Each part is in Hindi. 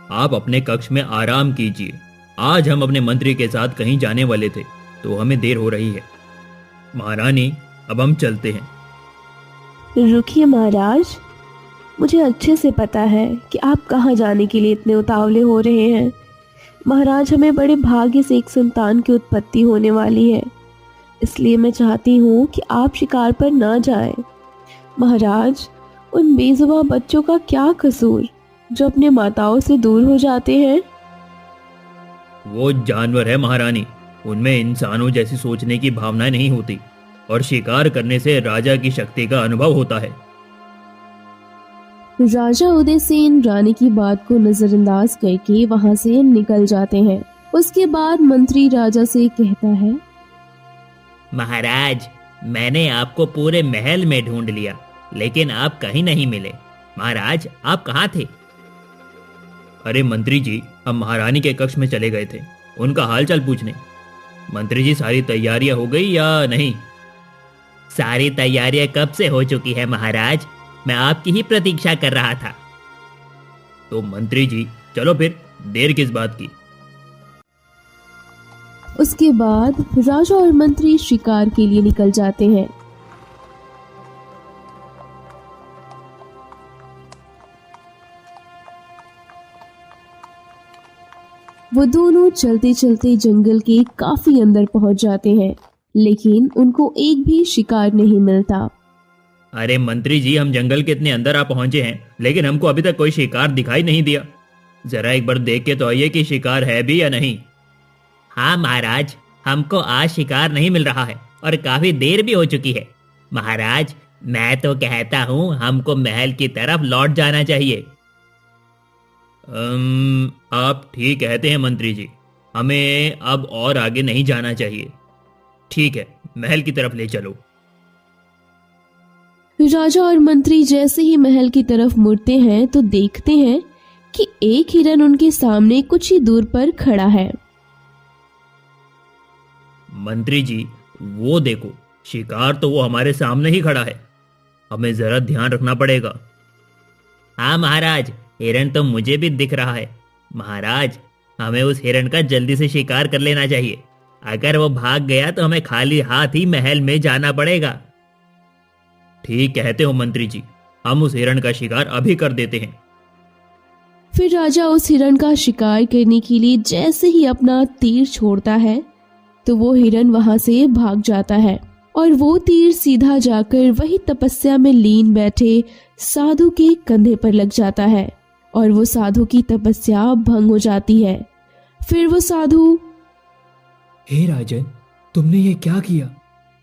आप अपने कक्ष में आराम कीजिए। आज हम अपने मंत्री के साथ कहीं जाने वाले थे, तो हमें देर हो रही है। महारानी, अब हम चलते हैं। रुकिए महाराज, मुझे अच्छे से पता है कि आप कहाँ जाने के लिए इतने उतावले हो रहे हैं। महाराज, हमें बड़े भाग्य से एक संतान की उत्पत्ति होने वाली है, इसलिए मैं चाहती हूँ कि आप शिकार पर ना जाएं। महाराज, उन बेजुबान बच्चों का क्या कसूर जो अपने माताओं से दूर हो जाते हैं? वो जानवर है महारानी, उनमें इंसानों जैसी सोचने की भावनाएं नहीं होती और शिकार करने से राजा की शक्ति का अनुभव होता है। राजा उदयसेन रानी की बात को नजरअंदाज करके वहां से निकल जाते हैं। उसके बाद मंत्री राजा से कहता है, महाराज, मैंने आपको पूरे महल में ढूंढ लिया, लेकिन आप कहीं नहीं मिले। महाराज, आप कहाँ थे? अरे मंत्री जी, हम महारानी के कक्ष में चले गए थे उनका हालचाल पूछने। मंत्री जी, सारी तैयारियां हो गई या नहीं? सारी तैयारियां कब से हो चुकी है महाराज, मैं आपकी ही प्रतीक्षा कर रहा था। तो मंत्री जी, चलो फिर, देर किस बात की। उसके बाद राजा और मंत्री शिकार के लिए निकल जाते हैं। वो दोनों चलते चलते जंगल के काफी अंदर पहुंच जाते हैं, लेकिन उनको एक भी शिकार नहीं मिलता। अरे मंत्री जी, हम जंगल के इतने अंदर आ पहुंचे हैं, लेकिन हमको अभी तक कोई शिकार दिखाई नहीं दिया। जरा एक बार देख के तो आइए कि शिकार है भी या नहीं। हाँ महाराज, हमको आज शिकार नहीं मिल रहा है और काफी देर भी हो चुकी है। महाराज, मैं तो कहता हूँ हमको महल की तरफ लौट जाना चाहिए। आप ठीक कहते हैं मंत्री जी, हमें अब और आगे नहीं जाना चाहिए। ठीक है, महल की तरफ ले चलो। राजा और मंत्री जैसे ही महल की तरफ मुड़ते हैं तो देखते हैं कि एक हिरन उनके सामने कुछ ही दूर पर खड़ा है। मंत्री जी, वो देखो, शिकार तो वो हमारे सामने ही खड़ा है। हमें जरा ध्यान रखना पड़ेगा। हाँ महाराज, हिरन तो मुझे भी दिख रहा है। महाराज, हमें उस हिरन का जल्दी से शिकार कर लेना चाहिए। अगर वो भाग गया तो हमें खाली हाथ ही महल में जाना पड़ेगा। ठीक कहते हो मंत्री जी, हम उस हिरन का शिकार अभी कर देते हैं। फिर राजा उस हिरन का शिकार करने के लिए जैसे ही अपना तीर छोड़ता है तो वो हिरन वहां से भाग जाता है और वो तीर सीधा जाकर वही तपस्या में लीन बैठे साधु के कंधे पर लग जाता है और वो साधु की तपस्या भंग हो जाती है। फिर वो साधु, हे राजन, तुमने ये क्या किया?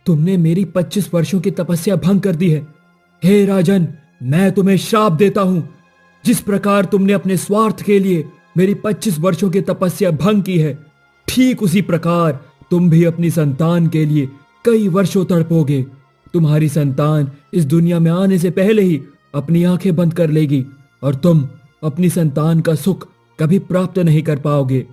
तुमने मेरी 25 वर्षों की तपस्या भंग कर दी है। हे राजन, मैं तुम्हें श्राप देता हूं। जिस प्रकार तुमने अपने स्वार्थ के लिए मेरी 25 वर्षों की तपस्या भंग की है, ठीक उसी प्रकार तुम भी अपनी संतान के लिए कई वर्षों तड़पोगे। तुम्हारी संतान इस दुनिया में आने से पहले ही अपनी आंखें बंद कर लेगी और तुम अपनी संतान का सुख कभी प्राप्त नहीं कर पाओगे।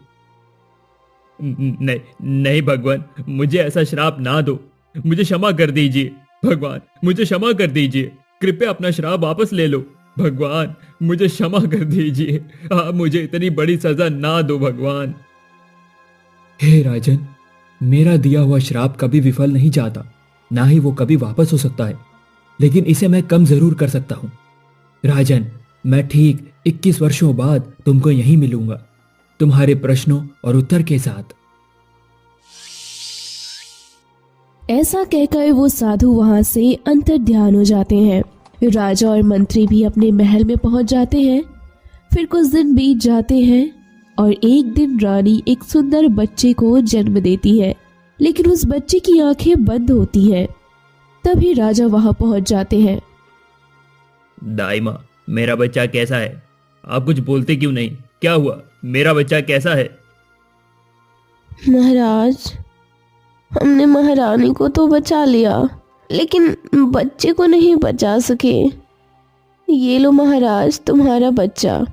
नहीं नहीं भगवान, मुझे ऐसा श्राप ना दो। मुझे क्षमा कर दीजिए भगवान, मुझे क्षमा कर दीजिए। कृपया अपना श्राप वापस ले लो भगवान, मुझे क्षमा कर दीजिए। आप मुझे इतनी बड़ी सजा ना दो भगवान। हे राजन, मेरा दिया हुआ श्राप कभी विफल नहीं जाता, ना ही वो कभी वापस हो सकता है, लेकिन इसे मैं कम जरूर कर सकता हूं। राजन, मैं ठीक 21 वर्षों बाद तुमको यहीं मिलूंगा, तुम्हारे प्रश्नों और उत्तर के साथ। ऐसा कहकर वो साधु वहां से अंतर्ध्यान हो जाते हैं। राजा और मंत्री भी अपने महल में पहुंच जाते हैं। फिर कुछ दिन बीत जाते हैं और एक दिन रानी एक सुंदर बच्चे को जन्म देती है, लेकिन उस बच्चे की आंखें बंद होती हैं। तभी राजा वहां पहुंच जाते हैं। दाइमा, मेरा बच्चा कैसा है? आप कुछ बोलते क्यों नहीं? क्या हुआ? मेरा बच्चा कैसा है? महाराज, हमने महारानी को तो बचा लिया, लेकिन बच्चे को नहीं बचा सके। ये लो महाराज, तुम्हारा बच्चा।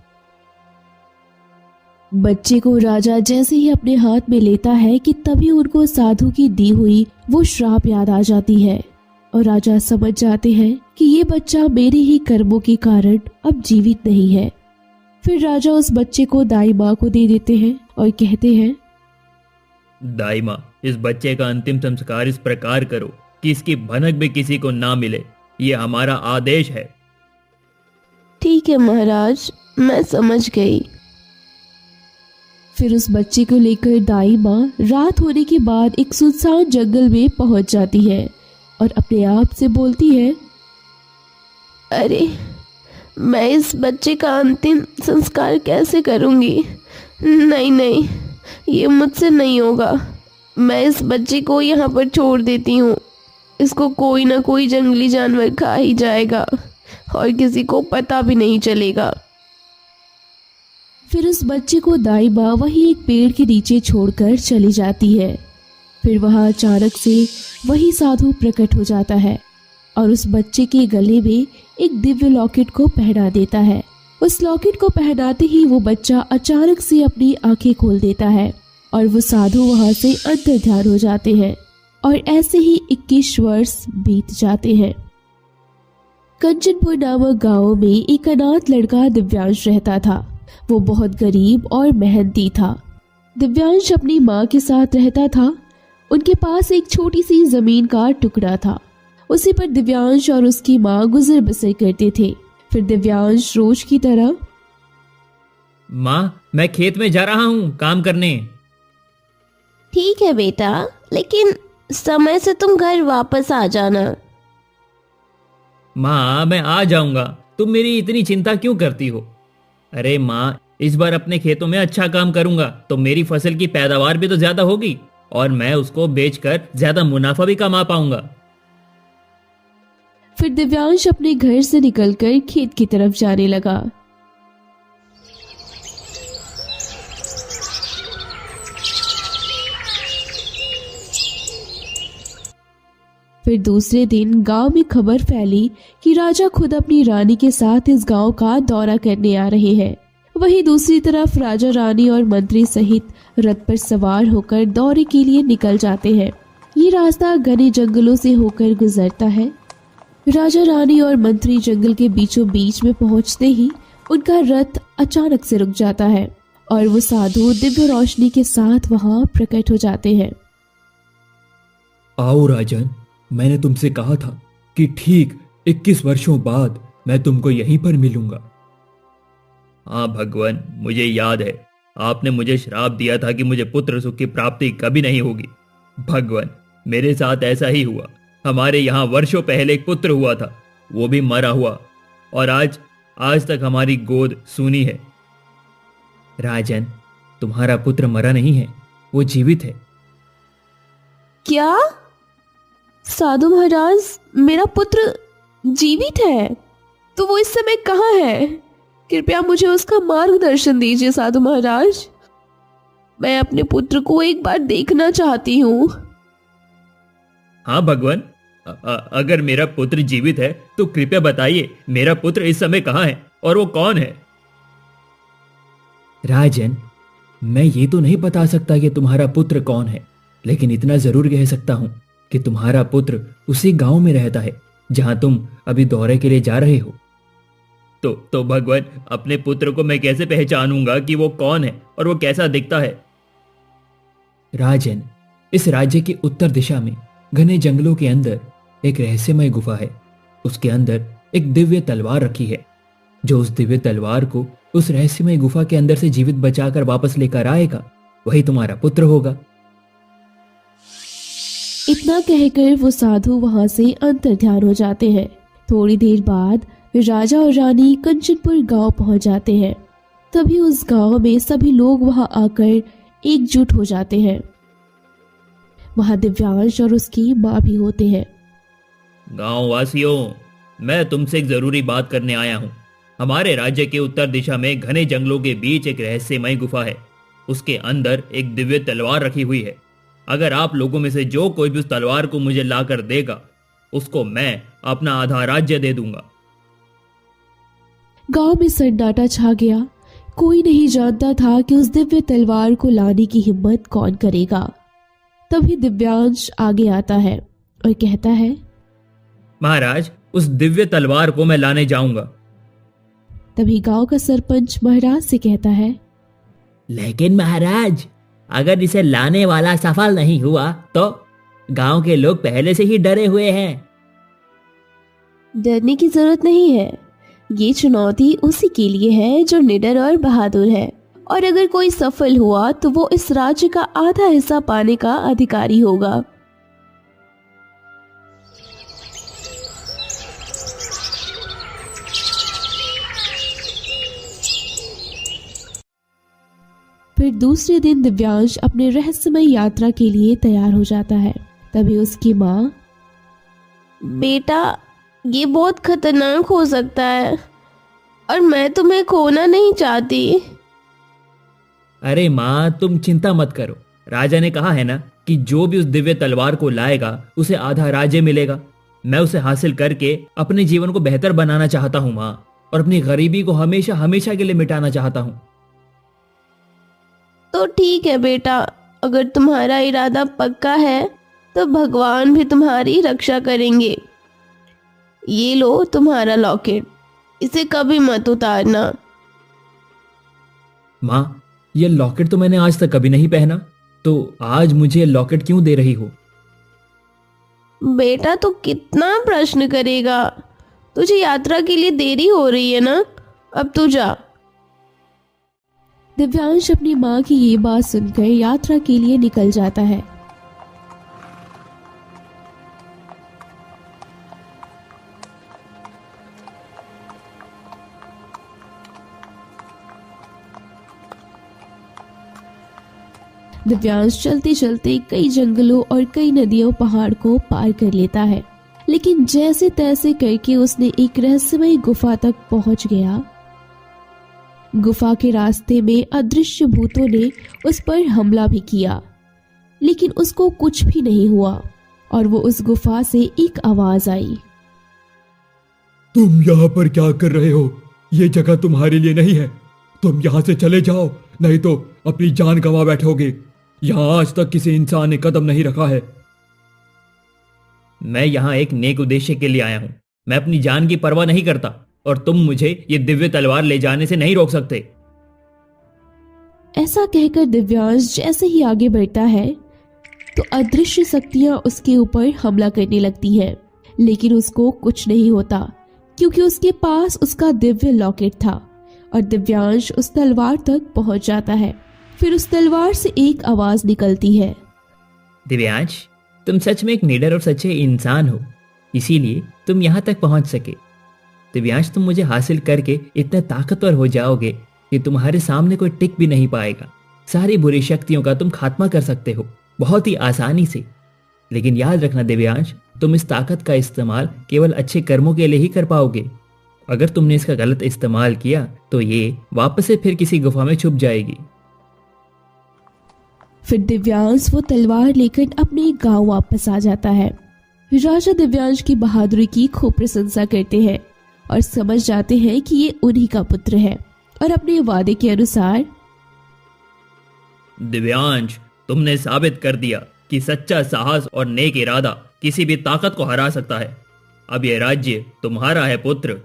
बच्चे को राजा जैसे ही अपने हाथ में लेता है कि तभी उनको साधु की दी हुई वो श्राप याद आ जाती है और राजा समझ जाते हैं कि ये बच्चा मेरे ही कर्मों के कारण अब जीवित नहीं है। फिर राजा उस बच्चे को दाई माँ को दे देते हैं और कहते हैं, दाई माँ, इस बच्चे का अंतिम संस्कार इस प्रकार करो कि इसकी भनक भी किसी को ना मिले। ये हमारा आदेश है। ठीक है महाराज, मैं समझ गई। फिर उस बच्चे को लेकर दाई माँ रात होने के बाद एक सुनसान जंगल में पहुंच जाती है और अपने आप से बोलती है, अरे मैं इस बच्चे का अंतिम संस्कार कैसे करूंगी? नहीं नहीं, ये मुझसे नहीं होगा। मैं इस बच्चे को यहाँ पर छोड़ देती हूँ। इसको कोई ना कोई जंगली जानवर खा ही जाएगा और किसी को पता भी नहीं चलेगा। फिर उस बच्चे को दाई माँ वहीं एक पेड़ के नीचे छोड़कर चली जाती है। फिर वहाँ अचानक से वही साधु प्रकट हो जाता है और उस बच्चे के गले में एक दिव्य लॉकेट को पहना देता है। उस लॉकेट को पहनाते ही वो बच्चा अचानक से अपनी आंखें खोल देता है और वो साधु वहाँ से अंतर्ध्यान हो जाते हैं और ऐसे ही 21 वर्ष बीत जाते हैं। कंचनपुर नामक गांव में एक अनाथ लड़का दिव्यांश रहता था। वो बहुत गरीब और मेहनती था। दिव्यांश अपनी माँ के साथ रहता था। उनके पास एक छोटी सी जमीन का टुकड़ा था। उसी पर दिव्यांश और उसकी माँ गुजर बसर करते थे। फिर दिव्यांश रोज की तरह, माँ, मैं खेत में जा रहा हूँ काम करने। ठीक है बेटा, लेकिन समय से तुम घर वापस आ जाना। माँ, मैं आ जाऊंगा। तुम मेरी इतनी चिंता क्यों करती हो? अरे माँ, इस बार अपने खेतों में अच्छा काम करूंगा तो मेरी फसल की पैदावार भी तो ज्यादा होगी और मैं उसको बेचकर ज्यादा मुनाफा भी कमा पाऊंगा। फिर दिव्यांश अपने घर से निकलकर खेत की तरफ जाने लगा। फिर दूसरे दिन गांव में खबर फैली कि राजा खुद अपनी रानी के साथ इस गांव का दौरा करने आ रहे हैं। वहीं दूसरी तरफ राजा, रानी और मंत्री सहित रथ पर सवार होकर दौरे के लिए निकल जाते हैं। ये रास्ता घने जंगलों से होकर गुजरता है। राजा, रानी और मंत्री जंगल के बीचों बीच में पहुंचते ही उनका रथ अचानक से रुक जाता है और वो साधु दिव्य रोशनी के साथ वहां प्रकट हो जाते हैं। आओ राजन, मैंने तुमसे कहा था कि ठीक 21 वर्षों बाद मैं तुमको यहीं पर मिलूंगा। हाँ भगवान, मुझे याद है। आपने मुझे श्राप दिया था कि मुझे पुत्र सुख की प्राप्ति कभी नहीं होगी। भगवान, मेरे साथ ऐसा ही हुआ। हमारे यहाँ वर्षों पहले एक पुत्र हुआ था, वो भी मरा हुआ और आज तक हमारी गोद सूनी है। राजन, तुम्हारा पुत्र मरा नहीं है, वो जीवित है। क्या? साधु महाराज, मेरा पुत्र जीवित है? तो वो इस समय कहाँ है? कृपया मुझे उसका मार्गदर्शन दीजिए साधु महाराज। मैं अपने पुत्र को एक बार देखना चाहती हूँ। हाँ भगवान, अगर मेरा पुत्र जीवित है तो कृपया बताइए, मेरा पुत्र इस समय कहाँ है और वो कौन है? राजन, मैं ये तो नहीं बता सकता कि तुम्हारा पुत्र कौन है, लेकिन इतना जरूर कह सकता हूं कि तुम्हारा पुत्र उसी गांव में रहता है जहां तुम अभी दौरे के लिए जा रहे हो। तो भगवान, अपने पुत्र को मैं कैसे पहचानूंगा कि वो कौन है और वो कैसा दिखता है? राजन, इस राज्य की उत्तर दिशा में घने जंगलों के अंदर एक रहस्यमय गुफा है। उसके अंदर एक दिव्य तलवार रखी है। जो उस दिव्य तलवार को उस रहस्यमय गुफा के अंदर से जीवित बचाकर वापस लेकर आएगा, वही तुम्हारा पुत्र होगा। इतना कहकर वो साधु वहां से अंतर्ध्यान हो जाते हैं। थोड़ी देर बाद वे राजा और रानी कंचनपुर गांव पहुंच जाते हैं। तभी उस गांव में सभी लोग वहां आकर एकजुट हो जाते हैं। वहां दिव्यांश और उसकी माँ भी होते हैं। गांव वासियों, मैं तुमसे एक जरूरी बात करने आया हूँ। हमारे राज्य के उत्तर दिशा में घने जंगलों के बीच एक रहस्यमय गुफा है। उसके अंदर एक दिव्य तलवार रखी हुई है। अगर आप लोगों में से जो कोई भी उस तलवार को मुझे लाकर देगा, उसको मैं अपना आधा राज्य दे दूंगा। गांव में सन्नाटा छा गया। कोई नहीं जानता था कि उस दिव्य तलवार को लाने की हिम्मत कौन करेगा। तभी दिव्यांश आगे आता है और कहता है, महाराज, उस दिव्य तलवार को मैं लाने जाऊंगा। तभी गांव का सरपंच महाराज से कहता है, लेकिन महाराज, अगर इसे लाने वाला सफल नहीं हुआ तो गांव के लोग पहले से ही डरे हुए हैं। डरने की जरूरत नहीं है। ये चुनौती उसी के लिए है जो निडर और बहादुर है, और अगर कोई सफल हुआ तो वो इस राज्य का आधा हिस्सा पाने का अधिकारी होगा। फिर दूसरे दिन दिव्यांश अपने रहस्यमय यात्रा के लिए तैयार हो जाता है। तभी उसकी माँ, बेटा, ये बहुत खतरनाक हो सकता है और मैं तुम्हें खोना नहीं चाहती। अरे माँ, तुम चिंता मत करो। राजा ने कहा है ना कि जो भी उस दिव्य तलवार को लाएगा उसे आधा राज्य मिलेगा। मैं उसे हासिल करके अपने जीवन को बेहतर बनाना चाहता हूँ माँ, और अपनी गरीबी को हमेशा हमेशा के लिए मिटाना चाहता हूँ। तो ठीक है बेटा, अगर तुम्हारा इरादा पक्का है तो भगवान भी तुम्हारी रक्षा करेंगे। ये लो तुम्हारा लॉकेट, इसे कभी मत उतारना। माँ, ये लॉकेट तो मैंने आज तक कभी नहीं पहना, तो आज मुझे लॉकेट क्यों दे रही हो? बेटा, तो कितना प्रश्न करेगा? तुझे यात्रा के लिए देरी हो रही है ना, अब तू जा। दिव्यांश अपनी माँ की ये बात सुनकर यात्रा के लिए निकल जाता है। दिव्यांश चलते चलते कई जंगलों और कई नदियों पहाड़ को पार कर लेता है, लेकिन जैसे तैसे करके उसने एक रहस्यमय गुफा तक पहुंच गया। गुफा के रास्ते में अदृश्य भूतों ने उस पर हमला भी किया, लेकिन उसको कुछ भी नहीं हुआ और वो उस गुफा से एक आवाज आई, तुम यहाँ पर क्या कर रहे हो? ये जगह तुम्हारे लिए नहीं है। तुम यहाँ से चले जाओ, नहीं तो अपनी जान गंवा बैठोगे। यहाँ आज तक किसी इंसान ने कदम नहीं रखा है। मैं यहाँ एक नेक उद्देश्य के लिए आया हूँ। मैं अपनी जान की परवाह नहीं करता, और तुम मुझे ये दिव्य तलवार ले जाने से नहीं रोक सकते। ऐसा कहकर दिव्यांश जैसे ही आगे बढ़ता है तो अदृश्य शक्तियां उसके ऊपर हमला करने लगती हैं, लेकिन उसको कुछ नहीं होता क्योंकि उसके पास उसका दिव्य लॉकेट था और दिव्यांश उस तलवार तक पहुंच जाता है। फिर उस तलवार से एक आवाज निकलती है, दिव्यांश, तुम सच में एक निडर और सच्चे इंसान हो, इसीलिए तुम यहाँ तक पहुंच सके। दिव्यांश, तुम मुझे हासिल करके इतने ताकतवर हो जाओगे कि तुम्हारे सामने कोई टिक भी नहीं पाएगा। सारी बुरी शक्तियों का तुम खात्मा कर सकते हो बहुत ही आसानी से। लेकिन याद रखना दिव्यांश, तुम इस ताकत का इस्तेमाल केवल अच्छे कर्मों के लिए ही कर पाओगे। अगर तुमने इसका गलत इस्तेमाल किया तो ये वापस से फिर किसी गुफा में छुप जाएगी। फिर दिव्यांश वो तलवार लेकर अपने गांव वापस आ जाता है। राजा दिव्यांश की बहादुरी की खूब प्रशंसा करते हैं और समझ जाते हैं कि ये उन्हीं का पुत्र है, और अपने वादे के अनुसार, दिव्यांश, तुमने साबित कर दिया कि सच्चा साहस और नेक इरादा किसी भी ताकत को हरा सकता है। अब यह राज्य तुम्हारा है पुत्र।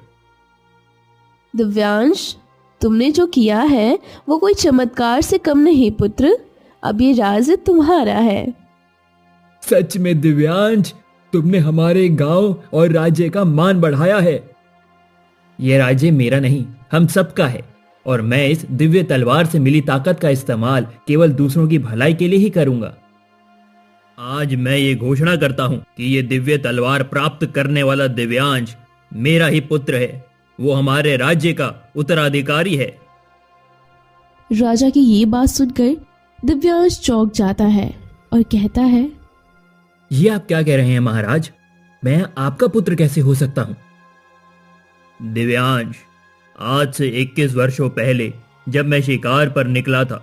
दिव्यांश, तुमने जो किया है वो कोई चमत्कार से कम नहीं पुत्र। अब ये राज्य तुम्हारा है। सच में दिव्यांश, तुमने हमारे गांव और राज्य का मान बढ़ाया है। यह राज्य मेरा नहीं, हम सबका है, और मैं इस दिव्य तलवार से मिली ताकत का इस्तेमाल केवल दूसरों की भलाई के लिए ही करूंगा। आज मैं ये घोषणा करता हूं कि ये दिव्य तलवार प्राप्त करने वाला दिव्यांश मेरा ही पुत्र है। वो हमारे राज्य का उत्तराधिकारी है। राजा की ये बात सुनकर दिव्यांश चौंक जाता है और कहता है, ये आप क्या कह रहे हैं महाराज? मैं आपका पुत्र कैसे हो सकता हूं? दिव्यांश, आज से 21 वर्षों पहले जब मैं शिकार पर निकला था,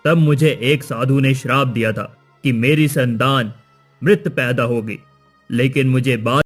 तब मुझे एक साधु ने श्राप दिया था कि मेरी संतान मृत पैदा होगी। लेकिन मुझे बाद